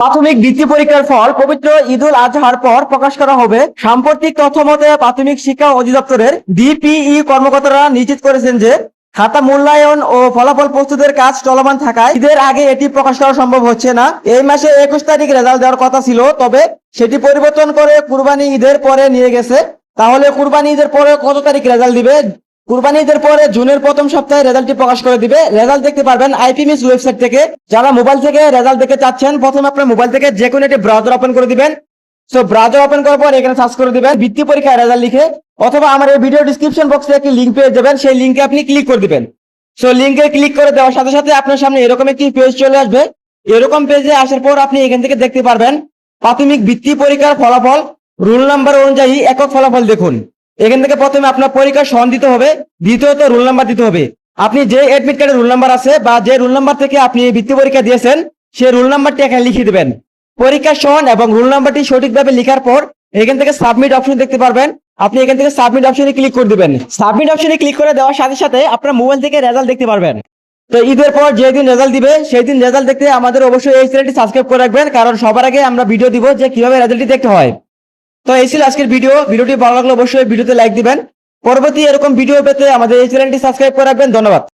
প্রাথমিক বৃত্তি পরীক্ষার ফল পবিত্র ঈদুল আজহার পর প্রকাশ করা হবে। সাম্প্রতিক তথ্য মতে প্রাথমিক শিক্ষা অধিদপ্তরের ডিপিই কর্মকর্তারা নিশ্চিত করেছেন যে খাতা মূল্যায়ন ও ফলাফল প্রস্তুতের কাজ চলমান থাকায় ঈদের আগে এটি প্রকাশ করা সম্ভব হচ্ছে না। এই মাসে 21 তারিখ রেজাল্ট দেওয়ার কথা ছিল, তবে সেটি পরিবর্তন করে কুরবানি ঈদের পরে নিয়ে গেছে। তাহলে কুরবানি ঈদের পরে কত তারিখ রেজাল্ট দিবে? কুরবানি ঈদের পরে জুনের প্রথম সপ্তাহে রেজাল্টটি প্রকাশ করে দিবে। রেজাল্ট দেখতে পারবেন আইপিএমএস ওয়েবসাইট থেকে। যারা মোবাইল থেকে রেজাল্ট দেখতে চাচ্ছেন, প্রথমে আপনার মোবাইল থেকে যে কোনো একটি ব্রাউজার ওপেন করে দিবেন। সো ব্রাউজার ওপেন করার পর এখানে সার্চ করে দিবেন বৃত্তি পরীক্ষা রেজাল্ট লিখে, অথবা আমার এই ভিডিও ডিসক্রিপশন বক্সে একটি লিংক পেয়ে যাবেন, সেই লিংকে আপনি ক্লিক করে দিবেন। সো লিংকে ক্লিক করে দেওয়ার সাথে সাথে আপনার সামনে এরকম একটি পেজ চলে আসবে। এরকম পেজে আসার পর আপনি এখান থেকে দেখতে পারবেন প্রাথমিক বৃত্তি পরীক্ষার ফলাফল, রোল নাম্বার অনুযায়ী একক ফলাফল দেখুন। এখান থেকে প্রথমে আপনার পরীক্ষার সন দিতে হবে, দ্বিতীয়ত রোল নাম্বার দিতে হবে। আপনি যে অ্যাডমিট কার্ডে রোল নাম্বার আছে বা যে রোল নাম্বার থেকে আপনি বৃত্তি পরীক্ষা দিয়েছেন সেই রোল নাম্বারটি এখানে লিখে দিবেন। পরীক্ষার সন এবং রোল নাম্বারটি সঠিকভাবে লেখার পর এখান থেকে সাবমিট অপশন দেখতে পারবেন। আপনি এখান থেকে সাবমিট অপশনে ক্লিক করে দিবেন। সাবমিট অপশনে ক্লিক করে দেওয়ার সাথে সাথে আপনার মোবাইল থেকে রেজাল্ট দেখতে পারবেন। তো ঈদের পর যেদিন রেজাল্ট দিবে সেই দিন রেজাল্ট দেখতে আমাদের অবশ্যই এই চ্যানেলটি সাবস্ক্রাইব করে রাখবেন, কারণ সবার আগে আমরা ভিডিও দিব যে কিভাবে রেজাল্টটি দেখতে হয়। তো এই ছিল আজকের ভিডিওটি ভালো লাগলে অবশ্যই ভিডিওতে লাইক দিবেন। পরবর্তী এরকম ভিডিও পেতে আমাদের এই চ্যানেলটি সাবস্ক্রাইব করে রাখবেন। ধন্যবাদ।